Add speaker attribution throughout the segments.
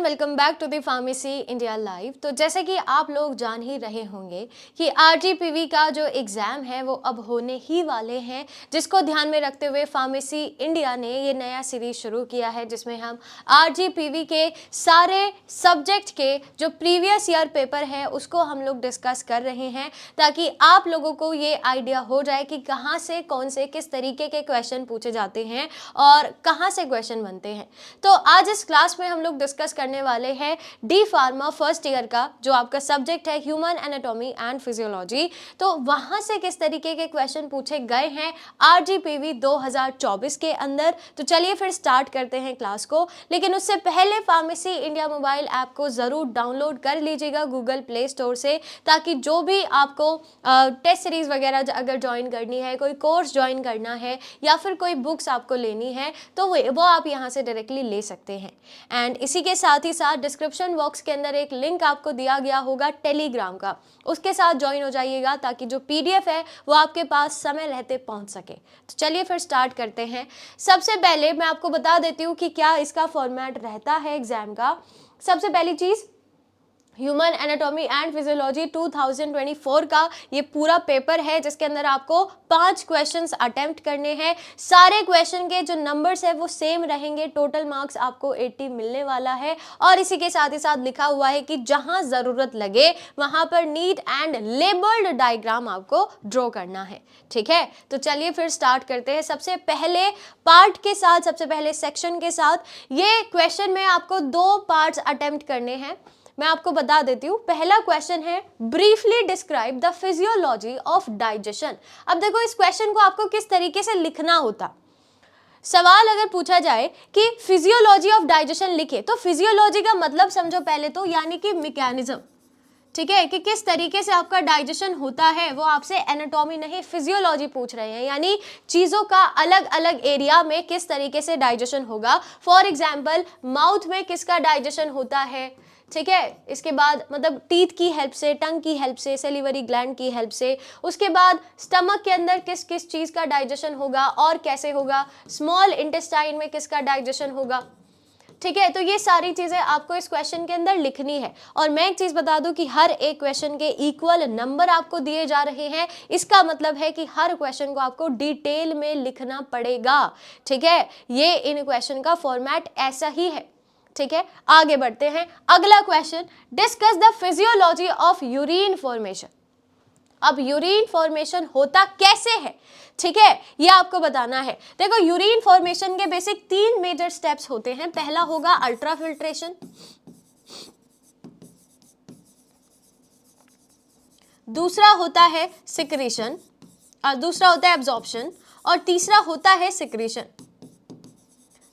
Speaker 1: Everyone, welcome back to the pharmacy India live. तो जैसे कि आप लोग जान ही रहे होंगे कि आरजीपीवी का जो एग्ज़ाम है वो अब होने ही वाले हैं, जिसको ध्यान में रखते हुए फार्मेसी इंडिया ने ये नया सीरीज शुरू किया है जिसमें हम आरजीपीवी के सारे सब्जेक्ट के जो प्रीवियस ईयर पेपर है उसको हम लोग डिस्कस कर रहे हैं, ताकि आप लोगों को ये आइडिया हो जाए कि कहाँ से कौन से किस तरीके के क्वेश्चन पूछे जाते हैं और कहाँ से क्वेश्चन बनते हैं। तो आज इस क्लास में हम लोग डिस्कस करने वाले हैं डी फार्मा फर्स्ट ईयर का जो आपका सब्जेक्ट है ह्यूमन एनाटॉमी एंड फिजियोलॉजी। तो वहां से किस तरीके के क्वेश्चन पूछे गए हैं आरजीपीवी 2024 के अंदर। तो चलिए फिर स्टार्ट करते हैं क्लास को, लेकिन उससे पहले फार्मेसी इंडिया मोबाइल ऐप को ज़रूर डाउनलोड कर लीजिएगा गूगल प्ले स्टोर से, ताकि जो भी आपको टेस्ट सीरीज वगैरह अगर ज्वाइन करनी है, कोई कोर्स ज्वाइन करना है या फिर कोई बुक्स आपको लेनी है तो वो आप यहाँ से डायरेक्टली ले सकते हैं। एंड इसी के साथ ही साथ डिस्क्रिप्शन बॉक्स के अंदर एक लिंक आपको दिया गया होगा टेलीग्राम का, उसके साथ ज्वाइन हो जाइएगा ताकि जो पीडीएफ है वो आपके पास समय रहते पहुंच सके। तो चलिए फिर स्टार्ट करते हैं। सबसे पहले मैं आपको बता देती हूँ कि क्या इसका फॉर्मेट रहता है एग्जाम का। सबसे पहली चीज़, ह्यूमन एनाटॉमी एंड फिजियोलॉजी 2024 का ये पूरा पेपर है जिसके अंदर आपको 5 क्वेश्चंस अटेम्प्ट करने हैं। सारे क्वेश्चन के जो नंबर्स है वो सेम रहेंगे, टोटल मार्क्स आपको 80 मिलने वाला है। और इसी के साथ ही साथ लिखा हुआ है कि जहां ज़रूरत लगे वहां पर नीट एंड लेबल्ड डायग्राम आपको ड्रॉ करना है। ठीक है, तो चलिए फिर स्टार्ट करते हैं। सबसे पहले पार्ट के साथ, सबसे पहले सेक्शन के साथ, ये क्वेश्चन में आपको 2 पार्ट्स अटेम्प्ट करने हैं। मैं आपको बता देती हूँ। पहला क्वेश्चन है briefly describe the physiology of digestion. अब देखो इस क्वेश्चन को आपको किस तरीके से लिखना होता। सवाल अगर पूछा जाए कि फिजियोलॉजी ऑफ डाइजेशन लिखे, तो फिजियोलॉजी का मतलब समझो पहले तो, यानी कि मैकेनिज्म। ठीक है, कि किस तरीके से आपका डाइजेशन होता है। वो आपसे एनाटॉमी नहीं फिजियोलॉजी पूछ रहे हैं, यानी चीज़ों का अलग अलग एरिया में किस तरीके से डाइजेशन होगा। फॉर एग्जाम्पल माउथ में किसका डाइजेशन होता है, ठीक है। इसके बाद मतलब टीथ की हेल्प से, टंग की हेल्प से, सेलिवरी ग्लैंड की हेल्प से। उसके बाद स्टमक के अंदर किस किस चीज़ का डाइजेशन होगा और कैसे होगा। स्मॉल इंटेस्टाइन में किसका डाइजेशन होगा। ठीक है, तो ये सारी चीज़ें आपको इस क्वेश्चन के अंदर लिखनी है। और मैं एक चीज़ बता दूं कि हर एक क्वेश्चन के इक्वल नंबर आपको दिए जा रहे हैं। इसका मतलब है कि हर क्वेश्चन को आपको डिटेल में लिखना पड़ेगा। ठीक है, ये इन क्वेश्चन का फॉर्मेट ऐसा ही है। ठीक है, आगे बढ़ते हैं। अगला question, discuss the physiology of urine formation. अब यूरिन फॉर्मेशन होता कैसे है, ठीक है, ये आपको बताना है। देखो यूरिन फॉर्मेशन के बेसिक 3 मेजर स्टेप्स होते हैं। पहला होगा अल्ट्राफिल्ट्रेशन, दूसरा होता है सिक्रीशन, दूसरा होता है एब्जॉर्प्शन, और तीसरा होता है सिक्रीशन।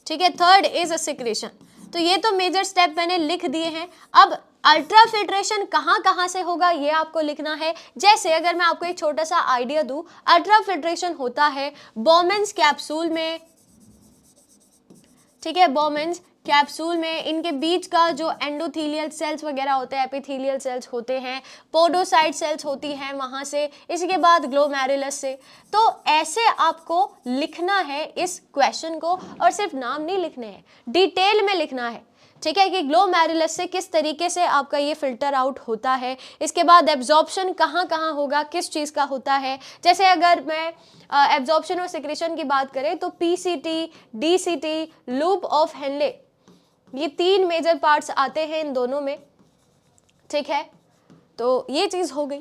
Speaker 1: ठीक है, थर्ड इज अ सिक्रीशन। तो ये तो मेजर स्टेप मैंने लिख दिए हैं। अब अल्ट्राफिल्ट्रेशन कहाँ कहाँ से होगा ये आपको लिखना है। जैसे अगर मैं आपको एक छोटा सा आइडिया दूं, अल्ट्राफिल्ट्रेशन होता है बोमेन्स कैप्सूल में। ठीक है, बोमेन्स कैप्सूल में इनके बीच का जो एंडोथीलियल सेल्स वगैरह होते हैं, एपिथेलियल सेल्स होते हैं, पोडोसाइट सेल्स होती हैं वहाँ से, इसके बाद ग्लोमेरुलस से। तो ऐसे आपको लिखना है इस क्वेश्चन को, और सिर्फ नाम नहीं लिखने हैं, डिटेल में लिखना है। ठीक है, कि ग्लोमेरुलस से किस तरीके से आपका ये फिल्टर आउट होता है। इसके बाद एब्जॉर्प्शन कहाँ कहाँ होगा, किस चीज़ का होता है। जैसे अगर मैं एब्जॉर्प्शन और सिक्रेशन की बात करें तो PCT, DCT, loop of Henle, ये 3 मेजर पार्ट्स आते हैं इन दोनों में। ठीक है, तो ये चीज़ हो गई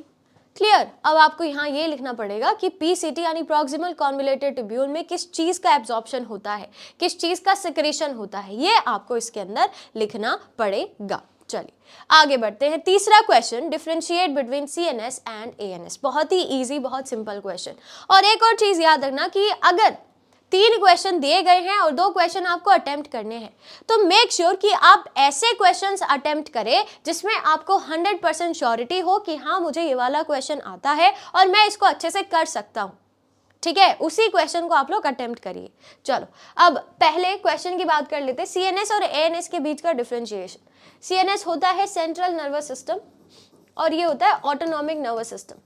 Speaker 1: क्लियर। अब आपको यहाँ ये लिखना पड़ेगा कि पीसीटी यानी प्रॉक्सिमल कॉन्वोल्यूटेड ट्यूब्यूल में किस चीज़ का एब्जॉर्प्शन होता है, किस चीज़ का सिक्रेशन होता है, ये आपको इसके अंदर लिखना पड़ेगा। चलिए आगे बढ़ते हैं। तीसरा question, differentiate between CNS and ANS. बहुत ही इजी, बहुत सिंपल क्वेश्चन। और एक और चीज़ याद रखना कि अगर 3 क्वेश्चन दिए गए हैं और 2 क्वेश्चन आपको अटेम्प्ट करने हैं, तो मेक श्योर कि आप ऐसे क्वेश्चंस अटेम्प्ट करें जिसमें आपको 100% श्योरिटी हो कि हाँ मुझे ये वाला क्वेश्चन आता है और मैं इसको अच्छे से कर सकता हूँ। ठीक है, उसी क्वेश्चन को आप लोग अटेम्प्ट करिए। चलो अब पहले क्वेश्चन की बात कर लेते हैं, सीएनएस और एएनएस के बीच का डिफरेंशिएशन। सीएनएस होता है सेंट्रल नर्वस सिस्टम और ये होता है ऑटोनॉमिक नर्वस सिस्टम।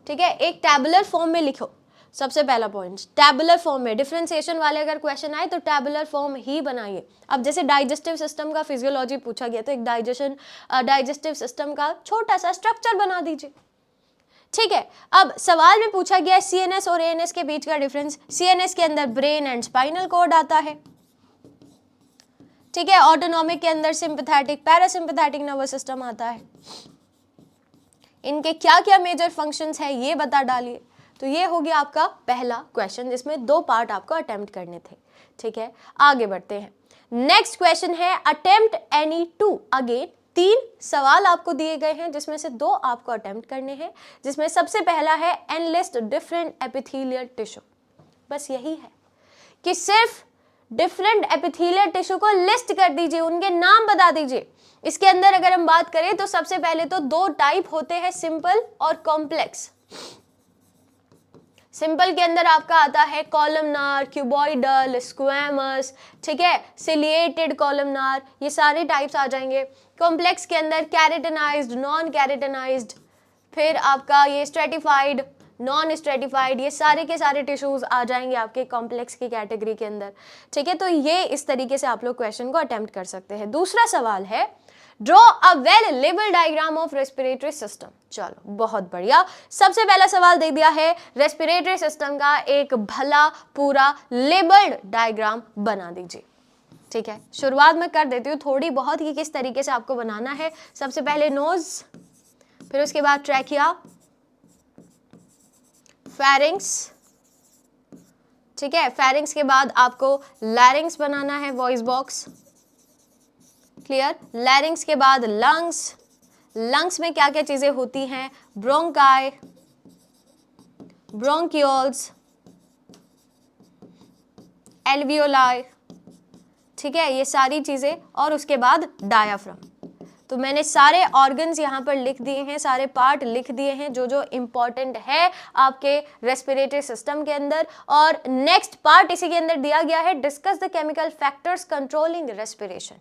Speaker 1: ठीक है, एक टैबुलर फॉर्म में लिखो सबसे पहला पॉइंट, टैबुलर फॉर्म में डिफरेंशिएशन वाले अगर क्वेश्चन आए तो टैबुलर फॉर्म ही बनाइए। अब जैसे डाइजेस्टिव सिस्टम का फिजियोलॉजी पूछा गया तो एक डाइजेस्टिव सिस्टम का छोटा सा स्ट्रक्चर बना दीजिए। ठीक है, अब सवाल में पूछा गया सीएनएस और एएनएस के बीच का डिफरेंस। सीएनएस के अंदर ब्रेन एंड स्पाइनल कॉर्ड आता है, ठीक है, ऑटोनॉमिक के अंदर सिंपैथेटिक पैरासिम्पैथेटिक नर्वस सिस्टम आता है। इनके क्या क्या मेजर फंक्शंस है ये बता डालिए। तो ये हो गया आपका पहला क्वेश्चन जिसमें 2 पार्ट आपको अटेम्प्ट करने थे। ठीक है, आगे बढ़ते हैं। नेक्स्ट क्वेश्चन है अटेम्प्ट एनी 2। अगेन 3 सवाल आपको दिए गए हैं जिसमें से 2 आपको अटेम्प्ट करने हैं, जिसमें सबसे पहला है एनलिस्ट डिफरेंट एपिथेलियल टिश्यू। बस यही है कि सिर्फ डिफरेंट एपिथेलियल टिश्यू को लिस्ट कर दीजिए, उनके नाम बता दीजिए। इसके अंदर अगर हम बात करें तो सबसे पहले तो 2 टाइप होते हैं, सिंपल और कॉम्प्लेक्स। सिंपल के अंदर आपका आता है कॉलमनार, क्यूबॉइडल, स्क्वैमस, ठीक है, सिलिएटेड कॉलमनार, ये सारे टाइप्स आ जाएंगे। कॉम्प्लेक्स के अंदर कैरेटनाइज्ड, नॉन कैरेटनाइज्ड, फिर आपका ये स्ट्रेटिफाइड, नॉन स्ट्रेटिफाइड, ये सारे के सारे टिश्यूज आ जाएंगे आपके कॉम्प्लेक्स की कैटेगरी के अंदर। ठीक है, तो ये इस तरीके से आप लोग क्वेश्चन को अटेम्प्ट कर सकते हैं। दूसरा सवाल है draw a well labelled diagram of respiratory system. चलो बहुत बढ़िया, सबसे पहला सवाल दे दिया है रेस्पिरेटरी सिस्टम का एक भला पूरा लेबल्ड डायग्राम बना दीजिए। ठीक है, शुरुआत में कर देती हूँ थोड़ी बहुत ही किस तरीके से आपको बनाना है। सबसे पहले नोज, फिर उसके बाद ट्रैकिया, फेरिंग्स, ठीक है, फेरिंग्स के बाद आपको लैरिंग्स बनाना है, वॉइस बॉक्स, क्लियर। लैरिंग्स के बाद लंग्स, लंग्स में क्या क्या चीजें होती हैं, ब्रोंकाई, ब्रोंकियोल्स, एल्वियोलाई, ठीक है, ये सारी चीजें, और उसके बाद डायाफ्राम। तो मैंने सारे ऑर्गन्स यहाँ पर लिख दिए हैं, सारे पार्ट लिख दिए हैं जो जो इंपॉर्टेंट है आपके रेस्पिरेटरी सिस्टम के अंदर। और नेक्स्ट पार्ट इसी के अंदर दिया गया है discuss the chemical factors controlling respiration,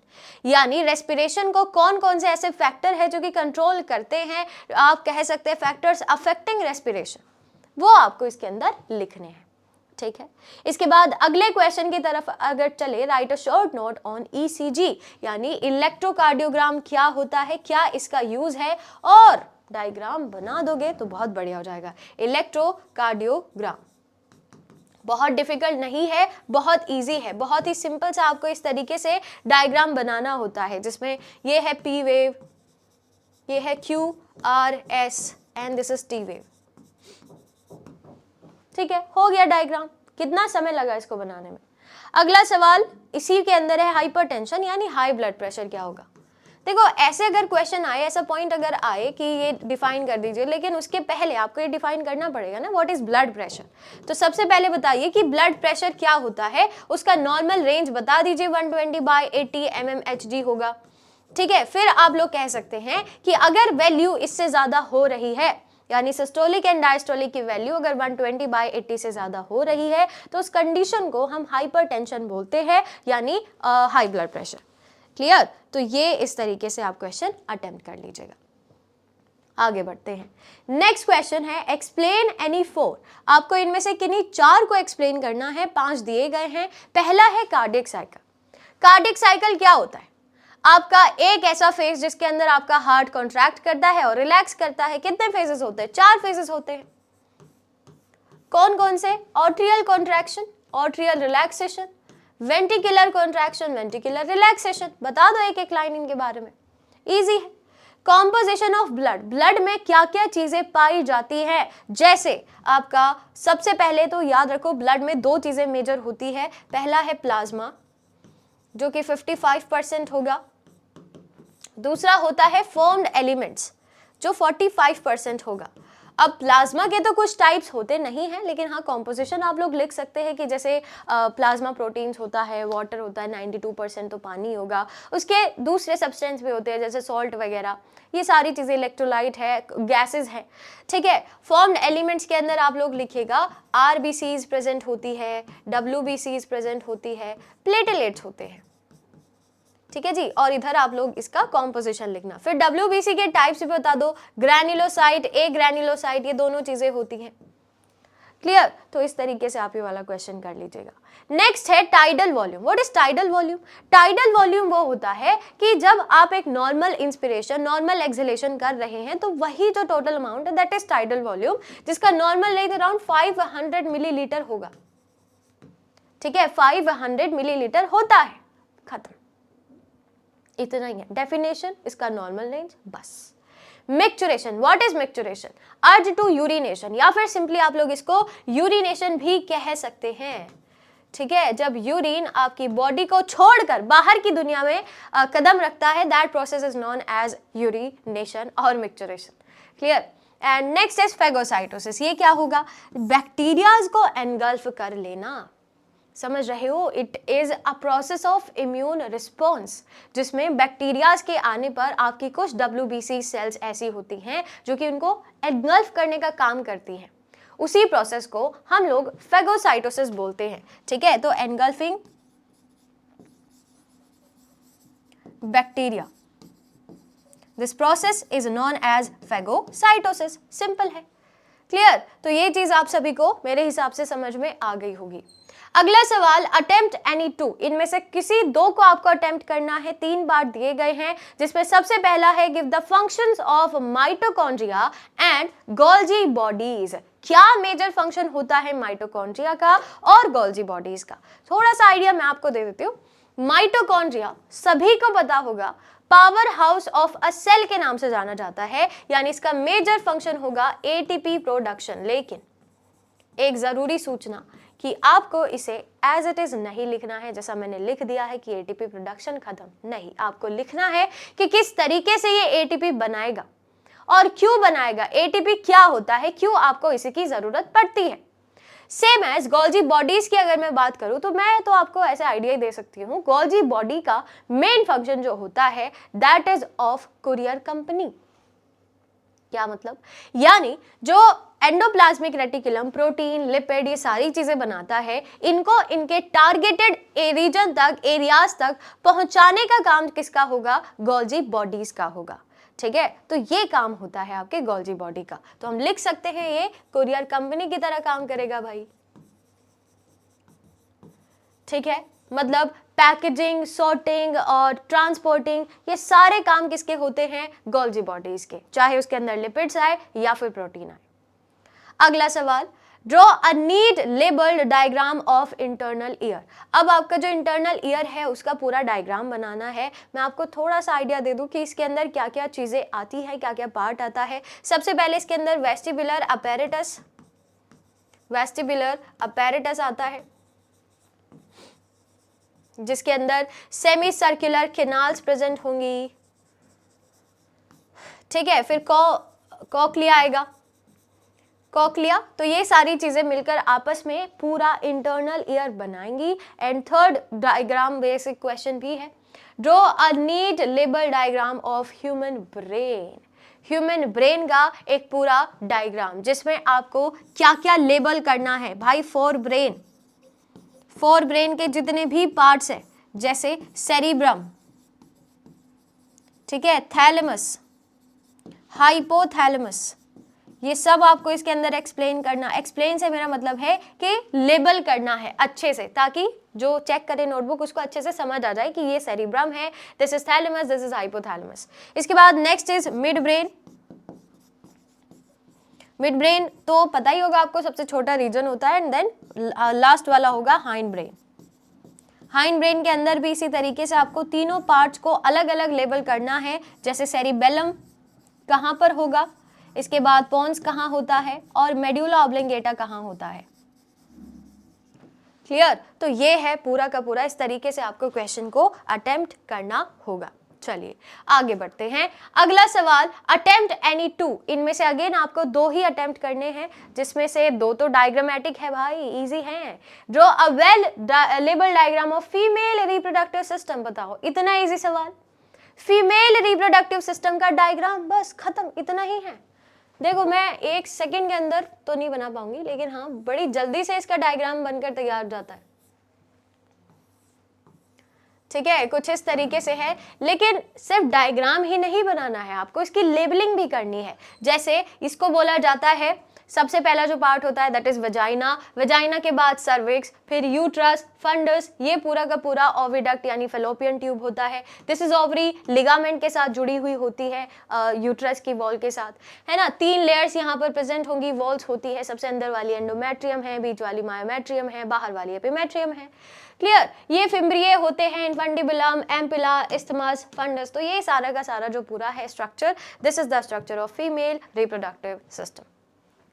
Speaker 1: यानी रेस्पिरेशन को कौन कौन से ऐसे फैक्टर है जो कि कंट्रोल करते हैं, आप कह सकते हैं फैक्टर्स अफेक्टिंग रेस्पिरेशन, वो आपको इसके अंदर लिखने हैं। ठीक है, इसके बाद अगले क्वेश्चन की तरफ अगर चले, right a short note on ECG, यानी इलेक्ट्रोकार्डियोग्राम क्या होता है, क्या इसका यूज है, और डायग्राम बना दोगे तो बहुत बढ़िया हो जाएगा। इलेक्ट्रोकार्डियोग्राम बहुत डिफिकल्ट नहीं है, बहुत इजी है, बहुत ही सिंपल सा आपको इस तरीके से डायग्राम बनाना होता है, जिसमें ये है पी वेव, ये है Q R S and this is T wave. ठीक है, हो गया डायग्राम। कितना समय लगा इसको बनाने में। अगला सवाल इसी के अंदर है हाइपरटेंशन, यानी हाई ब्लड प्रेशर क्या होगा। देखो ऐसे अगर क्वेश्चन आए, ऐसा पॉइंट अगर आए कि ये डिफाइन कर दीजिए, लेकिन उसके पहले आपको ये डिफाइन करना पड़ेगा ना, व्हाट इज ब्लड प्रेशर। तो सबसे पहले बताइए कि ब्लड प्रेशर क्या होता है, उसका नॉर्मल रेंज बता दीजिए, 120/80 mmHg होगा। ठीक है, फिर आप लोग कह सकते हैं कि अगर वैल्यू इससे ज्यादा हो रही है, यानी सिस्टोलिक एंड डायस्टोलिक की वैल्यू अगर 120/80 से ज्यादा हो रही है, तो उस कंडीशन को हम हाइपरटेंशन बोलते हैं, यानी हाई ब्लड प्रेशर। क्लियर। तो ये इस तरीके से आप क्वेश्चन अटेम्प्ट कर लीजिएगा। आगे बढ़ते हैं। नेक्स्ट क्वेश्चन है एक्सप्लेन एनी 4। आपको इनमें से किन्हीं 4 को एक्सप्लेन करना है, 5 दिए गए हैं। पहला है कार्डियक साइकिल। कार्डियक साइकिल क्या होता है? आपका एक ऐसा फेज जिसके अंदर आपका हार्ट कॉन्ट्रैक्ट करता है और रिलैक्स करता है। कितने फेजेस होते हैं? 4 फेजेस होते हैं। कौन कौन से? Atrial contraction, atrial relaxation, ventricular contraction, ventricular relaxation. बता दो एक एक लाइन इनके बारे में, इजी है। कॉम्पोजिशन ऑफ ब्लड, ब्लड में क्या क्या चीजें पाई जाती हैं? जैसे आपका सबसे पहले तो याद रखो ब्लड में 2 चीजें मेजर होती है। पहला है प्लाज्मा जो कि 55% होगा, दूसरा होता है फॉर्म्ड एलिमेंट्स जो 45% होगा। अब प्लाज्मा के तो कुछ टाइप्स होते नहीं हैं, लेकिन हाँ कॉम्पोजिशन आप लोग लिख सकते हैं कि जैसे प्लाज्मा प्रोटीन्स होता है, वाटर होता है, 92% तो पानी होगा। उसके दूसरे सब्सटेंस भी होते हैं जैसे सॉल्ट वगैरह, ये सारी चीज़ें, इलेक्ट्रोलाइट है, गैसेस है। ठीक है, फॉर्म्ड एलिमेंट्स के अंदर आप लोग लिखिएगा RBCs प्रेजेंट होती है, WBCs प्रेजेंट होती है, प्लेटलेट्स होते हैं। ठीक है जी, और इधर आप लोग इसका कॉम्पोजिशन लिखना। फिर WBC के टाइप्स भी बता दो, ग्रैन्युलोसाइट, ए ग्रैन्युलोसाइट, ये दोनों चीजें होती हैं। क्लियर? तो इस तरीके से आप ये वाला क्वेश्चन कर लीजिएगा। नेक्स्ट है tidal volume. What is tidal volume? Tidal volume वो होता है कि जब आप एक नॉर्मल इंस्पिरेशन नॉर्मल एक्सहेलेशन कर रहे हैं तो वही जो टोटल अमाउंट है दैट इज टाइडल वॉल्यूम, जिसका नॉर्मल लेंथ अराउंड 500 मिलीलीटर होगा। ठीक है, 500 मिलीलीटर होता है, खत्म, इतना ही है डेफिनेशन इसका नॉर्मल रेंज बस। Micturition, what is micturition? Urge to urination, या फिर सिंपली आप लोग इसको यूरिनेशन भी कह सकते हैं। ठीक है, जब यूरिन आपकी बॉडी को छोड़कर बाहर की दुनिया में कदम रखता है, that process is known as urination और micturition. Clear? And next is phagocytosis. ये क्या होगा? बैक्टीरियाज को एनगल्फ कर लेना, समझ रहे हो? It is a process of immune response, जिसमें बैक्टीरियाज के आने पर आपकी कुछ WBC सेल्स ऐसी होती हैं जो कि उनको एनगल्फ करने का काम करती हैं। उसी प्रोसेस को हम लोग फेगोसाइटोसिस बोलते हैं। ठीक है, तो engulfing bacteria, this process is known as phagocytosis. Simple है, क्लियर? तो ये चीज आप सभी को मेरे हिसाब से समझ में आ गई होगी। अगला सवाल, अटेम्प्ट एनी टू, इनमें से किसी दो को आपको अटेम्प्ट करना है। 3 बार दिए गए हैं, जिसमें सबसे पहला है give the functions of mitochondria and Golgi bodies. क्या मेजर फंक्शन होता है माइटोकॉन्ड्रिया का और गोल्जी बॉडीज का? थोड़ा सा आइडिया मैं आपको दे देती हूँ। माइटोकॉन्ड्रिया सभी को पता होगा, power house of a cell के नाम से जाना जाता है, यानी इसका मेजर फंक्शन होगा ATP प्रोडक्शन। लेकिन एक जरूरी सूचना कि आपको इसे एज इट इज नहीं लिखना है, जैसा मैंने लिख दिया है कि ATP प्रोडक्शन खत्म, नहीं, आपको लिखना है कि किस तरीके से ये ATP बनाएगा और क्यों बनाएगा, ATP क्या होता है, क्यों आपको इसकी जरूरत पड़ती है। सेम एज गोल्जी बॉडीज की अगर मैं बात करूं तो मैं तो आपको ऐसे आइडिया ही दे सकती हूँ। गोल्जी बॉडी का मेन फंक्शन जो होता है that is of courier company. क्या मतलब? यानी जो एंडोप्लाज्मिक रेटिकुलम प्रोटीन लिपिड ये सारी चीजें बनाता है, इनको इनके टारगेटेड रीजन तक, एरियाज तक पहुंचाने का काम किसका होगा? गोल्जी बॉडीज का होगा। ठीक है, तो ये काम होता है आपके गोल्जी बॉडी का, तो हम लिख सकते हैं ये कुरियर कंपनी की तरह काम करेगा भाई। ठीक है, मतलब पैकेजिंग, सॉर्टिंग और ट्रांसपोर्टिंग, ये सारे काम किसके होते हैं? गोल्जी बॉडीज के, चाहे उसके अंदर लिपिड्स आए या फिर प्रोटीन आए। अगला सवाल, draw a neat labelled diagram of internal ear. अब आपका जो इंटरनल ईयर है उसका पूरा डायग्राम बनाना है। मैं आपको थोड़ा सा आइडिया दे दूं कि इसके अंदर क्या क्या चीजें आती है, क्या क्या पार्ट आता है। सबसे पहले इसके अंदर वेस्टिबुलर अपैरेटस आता है, जिसके अंदर सेमी सर्कुलर कैनाल्स प्रेजेंट होंगी। ठीक है, फिर कॉक्लिया आएगा, कॉक्लिया, तो ये सारी चीजें मिलकर आपस में पूरा इंटरनल ईयर बनाएंगी। And third diagram basic question भी है, draw a neat label diagram of human brain. Human brain का एक पूरा डायग्राम जिसमें आपको क्या क्या लेबल करना है भाई। फोर ब्रेन के जितने भी पार्ट्स है, जैसे सेरिब्रम, ठीक है, थैलेमस, हाइपोथैलेमस, ये सब आपको इसके अंदर एक्सप्लेन करना। एक्सप्लेन से मेरा मतलब है कि लेबल करना है अच्छे से, ताकि जो चेक करे नोटबुक उसको अच्छे से समझ आ जाए कि ये सेरिब्रम है, this is thalamus, this is hypothalamus. इसके बाद next is mid brain. Mid brain तो पता ही होगा आपको, सबसे छोटा रीजन होता है। एंड देन लास्ट वाला होगा हाइंड ब्रेन। हाइंड ब्रेन के अंदर भी इसी तरीके से आपको तीनों पार्ट्स को अलग अलग लेबल करना है, जैसे सेरिबेलम कहाँ पर होगा, इसके बाद पोन्स कहाँ होता है और मेड्यूला ऑब्लिंगेटा कहाँ होता है। क्लियर? तो ये है पूरा का पूरा, इस तरीके से आपको क्वेश्चन को अटेम्प्ट करना होगा। चलिए आगे बढ़ते हैं। अगला सवाल, अटेम्प्ट एनी टू। इनमें से अगेन आपको 2 ही अटेम्प्ट करने हैं, जिसमें से 2 तो डायग्रामेटिक है भाई, इजी है। Draw a well label diagram of female reproductive system. बताओ, इतना इजी सवाल, फीमेल रिप्रोडक्टिव सिस्टम का डायग्राम, बस खत्म, इतना ही है। देखो मैं 1 सेकंड के अंदर तो नहीं बना पाऊंगी, लेकिन हाँ बड़ी जल्दी से इसका डायग्राम बनकर तैयार हो जाता है। ठीक है, कुछ इस तरीके से है, लेकिन सिर्फ डायग्राम ही नहीं बनाना है, आपको इसकी लेबलिंग भी करनी है। जैसे इसको बोला जाता है सबसे पहला जो पार्ट होता है दैट इज वजाइना, वजाइना के बाद सर्विक्स, फिर यूट्रस, फंडस, ये पूरा का पूरा ओविडक्ट यानी फेलोपियन ट्यूब होता है। दिस इज ओवरी लिगामेंट के साथ जुड़ी हुई होती है यूट्रस की वॉल के साथ, है ना। 3 लेयर्स यहाँ पर प्रेजेंट होंगी, वॉल्स होती है, सबसे अंदर वाली एंडोमेट्रियम है, बीच वाली मायोमेट्रियम है, बाहर वाली एपिमेट्रियम है। क्लियर। ये फिम्ब्रिए होते हैं, इन्फंडिबुलम, एम्पिला, इस्थमस, फंडस। तो ये सारा का सारा जो पूरा है structure, this is the structure of female reproductive system.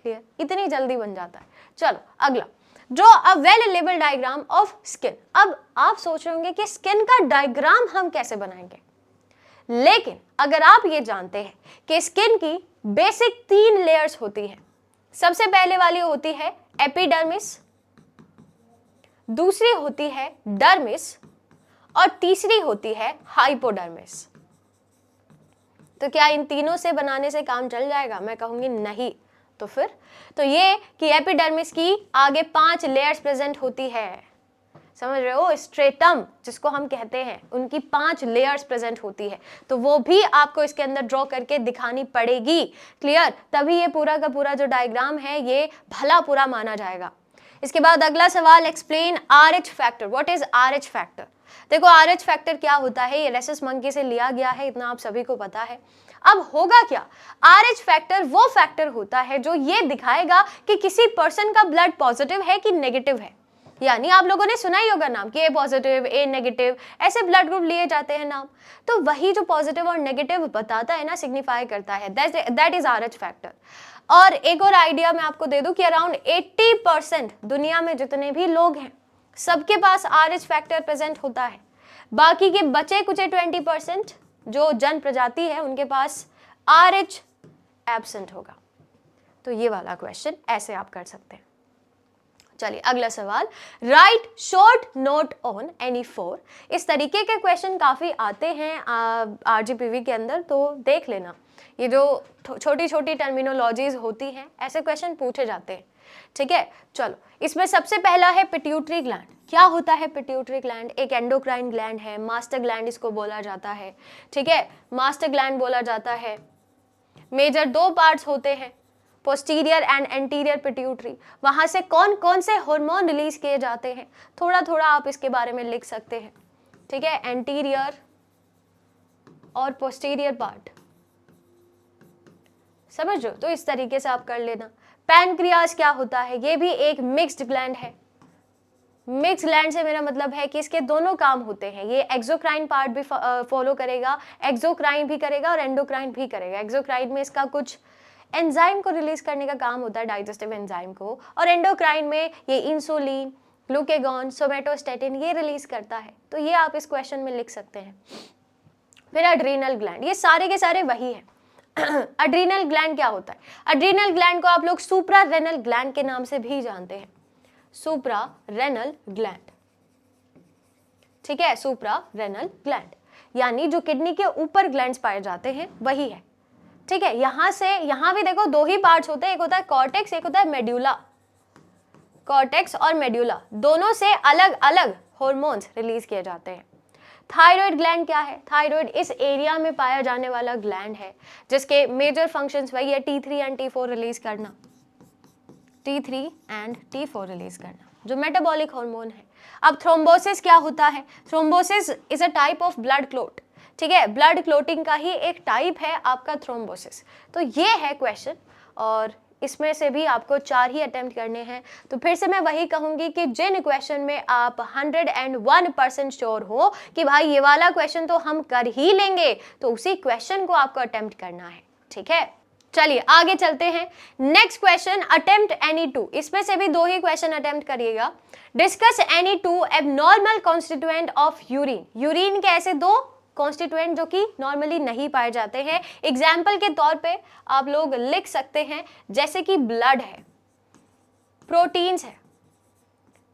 Speaker 1: Clear, इतनी जल्दी बन जाता है। चलो अगला, draw a well label diagram of skin. अब आप सोच रहे होंगे कि स्किन का डायग्राम हम कैसे बनाएंगे, लेकिन अगर आप ये जानते हैं कि स्किन की बेसिक 3 लेयर्स होती है। सबसे पहले वाली होती है एपिडर्मिस, दूसरी होती है डर्मिस और तीसरी होती है हाइपोडर्मिस। तो क्या इन तीनों से बनाने से काम चल जाएगा? मैं कहूंगी नहीं। तो फिर तो ये कि एपिडर्मिस की आगे 5 लेयर्स प्रेजेंट होती है, समझ रहे हो, स्ट्रेटम जिसको हम कहते हैं, उनकी 5 लेयर्स प्रेजेंट होती है। तो वो भी आपको इसके अंदर ड्रॉ करके दिखानी पड़ेगी। क्लियर, तभी ये पूरा का पूरा जो डायग्राम है ये भला पूरा माना जाएगा। इसके बाद अगला सवाल, explain RH factor. What is RH factor? देखो RH फैक्टर क्या होता है, ये रेसस मंकी से लिया गया है, इतना आप सभी को पता है। अब होगा क्या, RH फैक्टर वो फैक्टर होता है जो ये दिखाएगा कि किसी पर्सन का ब्लड पॉजिटिव है कि नेगेटिव है। यानी आप लोगों ने सुना ही होगा नाम कि A पॉजिटिव, A नेगेटिव, ऐसे ब्लड ग्रुप लिए जाते हैं नाम। तो वही जो पॉजिटिव और नेगेटिव बताता है ना, सिग्निफाई करता है, दैट इज RH फैक्टर। और एक और आइडिया मैं आपको दे दूं कि अराउंड 80% दुनिया में जितने भी लोग हैं सबके पास RH फैक्टर प्रेजेंट होता है। बाकी के बचे कुछ 20% जो जन प्रजाति है उनके पास RH एब्सेंट होगा। तो ये वाला क्वेश्चन ऐसे आप कर सकते हैं। चलिए अगला सवाल, right short note on any 4। इस तरीके के क्वेश्चन काफी आते हैं RGPV के अंदर, तो देख लेना। ये जो छोटी छोटी टर्मिनोलॉजीज होती हैं, ऐसे क्वेश्चन पूछे जाते हैं। ठीक है, चलो इसमें सबसे पहला है पिट्यूटरी ग्लैंड। क्या होता है पिट्यूटरी ग्लैंड? एक एंडोक्राइन ग्लैंड है, मास्टर ग्लैंड इसको बोला जाता है। ठीक है, मास्टर ग्लैंड बोला जाता है। मेजर 2 पार्ट्स होते हैं, पोस्टीरियर एंड एंटीरियर पिट्यूटरी। वहां से कौन कौन से हार्मोन रिलीज किए जाते हैं, थोड़ा थोड़ा आप इसके बारे में लिख सकते हैं। ठीक है, एंटीरियर और पोस्टीरियर पार्ट, समझ लो, तो इस तरीके से आप कर लेना। पैनक्रियास क्या होता है? ये भी एक मिक्स्ड ग्लैंड है। मिक्स ग्लैंड से मेरा मतलब है कि इसके दोनों काम होते हैं। ये एक्सोक्राइन पार्ट भी फॉलो करेगा, एक्सोक्राइन भी करेगा और एंडोक्राइन भी करेगा। एक्सोक्राइन में इसका कुछ एंजाइम को रिलीज करने का काम होता है, डाइजेस्टिव एंजाइम को, और एंडोक्राइन में ये इंसुलिन, ग्लूकेगॉन, सोमेटोस्टेटिन ये रिलीज करता है। तो ये आप इस क्वेश्चन में लिख सकते हैं। फिर एड्रीनल ग्लैंड, ये सारे के सारे वही है। एड्रीनल ग्लैंड क्या होता है? एड्रीनल ग्लैंड को आप लोग सुप्रा रेनल ग्लैंड के नाम से भी जानते हैं। सुप्रा रेनल ग्लैंड, ठीक है, सुप्रा रेनल ग्लैंड यानी जो किडनी के ऊपर ग्लैंड्स पाए जाते हैं वही है। ठीक है, यहां से यहां भी देखो 2 ही पार्ट्स होते हैं, एक होता है कॉर्टेक्स, एक होता है मेड्यूला। कॉर्टेक्स और मेड्यूला दोनों से अलग अलग हार्मोन्स रिलीज किए जाते हैं। थायराइड ग्लैंड क्या है? थायराइड इस एरिया में पाया जाने वाला ग्लैंड है जिसके मेजर फंक्शंस वही है T3 एंड T4 रिलीज करना, T3 एंड T4 रिलीज करना, जो मेटाबॉलिक हार्मोन है। अब थ्रोम्बोसिस क्या होता है? Thrombosis is a type of blood clot. ठीक है, ब्लड क्लोटिंग का ही एक टाइप है आपका थ्रोम्बोसिस। तो ये है क्वेश्चन, और इसमें से भी आपको 4 ही अटेम्प्ट करने हैं। तो फिर से मैं वही कहूंगी कि जिन क्वेश्चन में आप 101% श्योर हो कि भाई ये वाला क्वेश्चन तो हम कर ही लेंगे, तो उसी क्वेश्चन को आपको अटेम्प्ट करना है। ठीक है, चलिए आगे चलते हैं। Next question, attempt any 2। इसमें से भी 2 ही क्वेश्चन अटेम्प्ट करिएगा। Discuss any 2 abnormal constituent of urine. Urine के ऐसे 2 कॉन्स्टिट्यूएंट जो कि नॉर्मली नहीं पाए जाते हैं। एग्जाम्पल के तौर पे आप लोग लिख सकते हैं, जैसे कि ब्लड है, प्रोटीन्स है।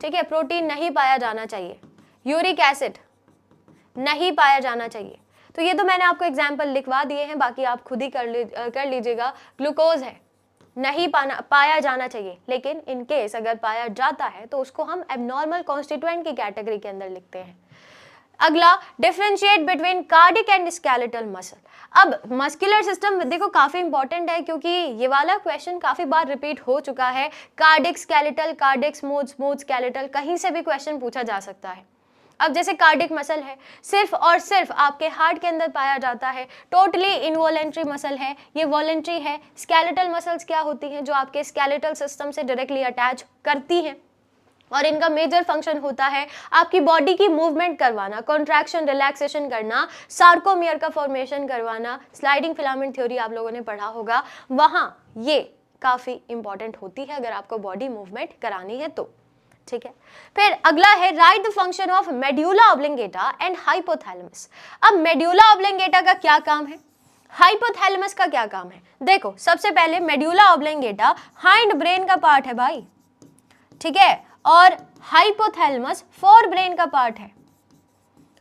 Speaker 1: ठीक है, प्रोटीन नहीं पाया जाना चाहिए, यूरिक एसिड नहीं पाया जाना चाहिए। तो ये तो मैंने आपको एग्जाम्पल लिखवा दिए हैं, बाकी आप खुद ही कर लीजिएगा। ग्लूकोज है, नहीं पाया जाना चाहिए, लेकिन इन केस अगर पाया जाता है तो उसको हम एबनॉर्मल कॉन्स्टिट्यूएंट की कैटेगरी के अंदर लिखते हैं। अगला, differentiate between cardiac and skeletal muscle. अब मस्कुलर सिस्टम देखो काफी इंपॉर्टेंट है, क्योंकि ये वाला क्वेश्चन काफी बार रिपीट हो चुका है। Cardiac skeletal, cardiac smooth, smooth skeletal, कहीं से भी क्वेश्चन पूछा जा सकता है। अब जैसे कार्डिक मसल है, सिर्फ और सिर्फ आपके हार्ट के अंदर पाया जाता है, टोटली इनवॉलेंट्री मसल है, ये वॉलेंट्री है। स्केलेटल मसल्स क्या होती हैं, जो आपके स्केलेटल सिस्टम से डायरेक्टली अटैच करती हैं, और इनका मेजर फंक्शन होता है आपकी बॉडी की मूवमेंट करवाना, कॉन्ट्रैक्शन, रिलैक्सेशन करना, सार्कोमियर का फॉर्मेशन करवाना। स्लाइडिंग फिलामेंट थ्योरी आप लोगों ने पढ़ा होगा, वहां ये काफी इंपॉर्टेंट होती है अगर आपको बॉडी मूवमेंट करानी है तो। ठीक है, फिर अगला है right the function of medulla oblongata and hypothalamus. अब मेड्यूला ऑब्लिंगेटा का क्या काम है, हाइपोथैलेमस का क्या काम है? देखो, सबसे पहले मेड्यूला ऑब्लिंगेटा हाइंड ब्रेन का पार्ट है भाई, ठीक है, और हाइपोथैलेमस फोर ब्रेन का पार्ट है।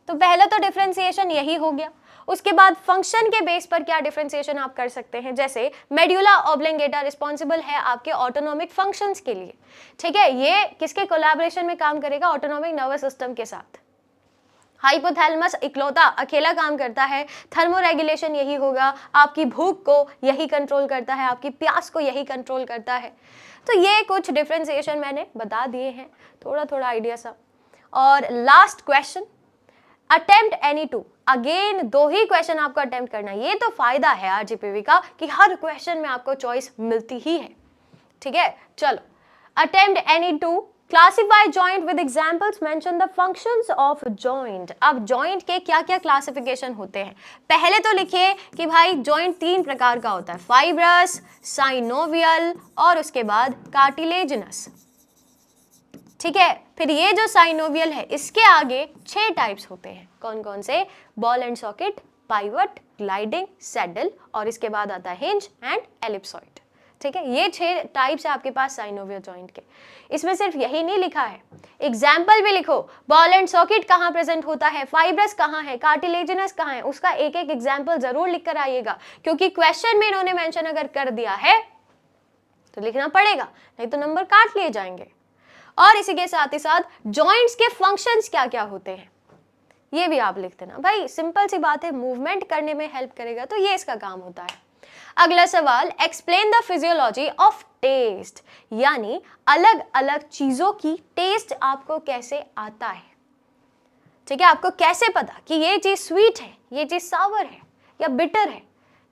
Speaker 1: तो पहला तो डिफरेंशिएशन यही हो गया। उसके बाद फंक्शन के बेस पर क्या डिफरेंशिएशन आप कर सकते हैं, जैसे मेड्यूला ऑब्लिंगेटा रिस्पॉन्सिबल है आपके ऑटोनॉमिक फंक्शंस के लिए, ठीक है, ये किसके कोलैबोरेशन में काम करेगा, ऑटोनॉमिक नर्वस सिस्टम के साथ। हाइपोथैलेमस इकलौता अकेला काम करता है, थर्मोरेगुलेशन यही होगा, आपकी भूख को यही कंट्रोल करता है, आपकी प्यास को यही कंट्रोल करता है। तो ये कुछ डिफरेंशिएशन मैंने बता दिए हैं, थोड़ा थोड़ा आइडिया सा। और last question, attempt any two. Again दो ही क्वेश्चन आपको अटेम्प्ट करना है। ये तो फायदा है आरजीपीवी का कि हर क्वेश्चन में आपको चॉइस मिलती ही है, ठीक है। चलो, attempt any two, classify joint with examples, mention the functions of joint. अब जॉइंट के क्या क्या क्लासिफिकेशन होते हैं, पहले तो लिखिए कि भाई जॉइंट तीन प्रकार का होता है, फाइब्रस, साइनोवियल और उसके बाद कार्टिलेजिनस, ठीक है। फिर ये जो साइनोवियल है, इसके आगे 6 टाइप्स होते हैं, कौन कौन से, ball and socket, pivot, gliding, saddle, और इसके बाद आता है हिंज एंड एलिप्सॉइड, ठीक है। ये 6 टाइप्स है आपके पास साइनोवियल जॉइंट के। इसमें सिर्फ यही नहीं लिखा है, एग्जाम्पल भी लिखो, बॉल एंड सॉकेट कहाँ प्रेजेंट होता है, फाइब्रस कहाँ है, कार्टिलेजिनस कहाँ है, उसका एक एक एग्जाम्पल जरूर लिख कर आइएगा, क्योंकि क्वेश्चन में इन्होंने मेंशन अगर कर दिया है तो लिखना पड़ेगा, नहीं तो नंबर काट लिए जाएंगे। और इसी के साथ ही साथ जॉइंट्स के फंक्शंस क्या क्या होते हैं ये भी आप लिख देना भाई, सिंपल सी बात है, मूवमेंट करने में हेल्प करेगा तो ये इसका काम होता है। अगला सवाल, explain the physiology of taste, यानी अलग अलग चीजों की टेस्ट आपको कैसे आता है, ठीक है, आपको कैसे पता कि ये चीज स्वीट है, ये चीज सावर है या बिटर है,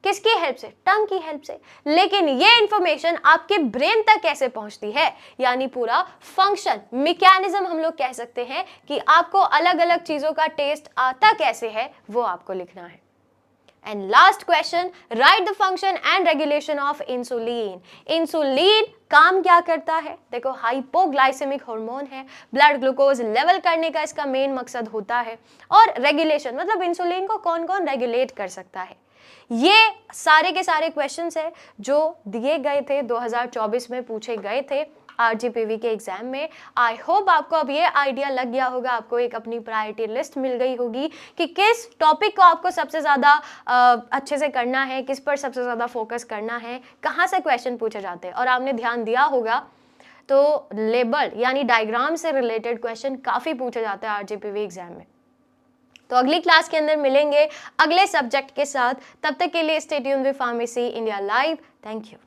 Speaker 1: किसकी हेल्प से, टंग की हेल्प से। लेकिन ये इंफॉर्मेशन आपके ब्रेन तक कैसे पहुंचती है, यानी पूरा फंक्शन, मैकेनिज्म हम लोग कह सकते हैं कि आपको अलग अलग चीजों का टेस्ट आता कैसे है, वो आपको लिखना है। And last question, right the function and regulation of insulin. Insulin काम क्या करता है, देखो हाइपोग्लाइसेमिक हार्मोन है, ब्लड ग्लूकोज लेवल करने का इसका मेन मकसद होता है, और रेगुलेशन मतलब इंसुलिन को कौन कौन रेगुलेट कर सकता है। ये सारे के सारे क्वेश्चंस है जो दिए गए थे 2024 में पूछे गए थे आरजीपीवी के एग्जाम में। आई होप आपको अब ये आइडिया लग गया होगा, आपको एक अपनी प्रायोरिटी लिस्ट मिल गई होगी कि किस टॉपिक को आपको सबसे ज़्यादा अच्छे से करना है, किस पर सबसे ज़्यादा फोकस करना है, कहाँ से क्वेश्चन पूछे जाते हैं। और आपने ध्यान दिया होगा तो लेबल यानी डायग्राम से रिलेटेड क्वेश्चन काफ़ी पूछे जाते हैं आरजीपीवी एग्जाम में। तो अगली क्लास के अंदर मिलेंगे अगले सब्जेक्ट के साथ, तब तक के लिए stay tuned with pharmacy India live. Thank you.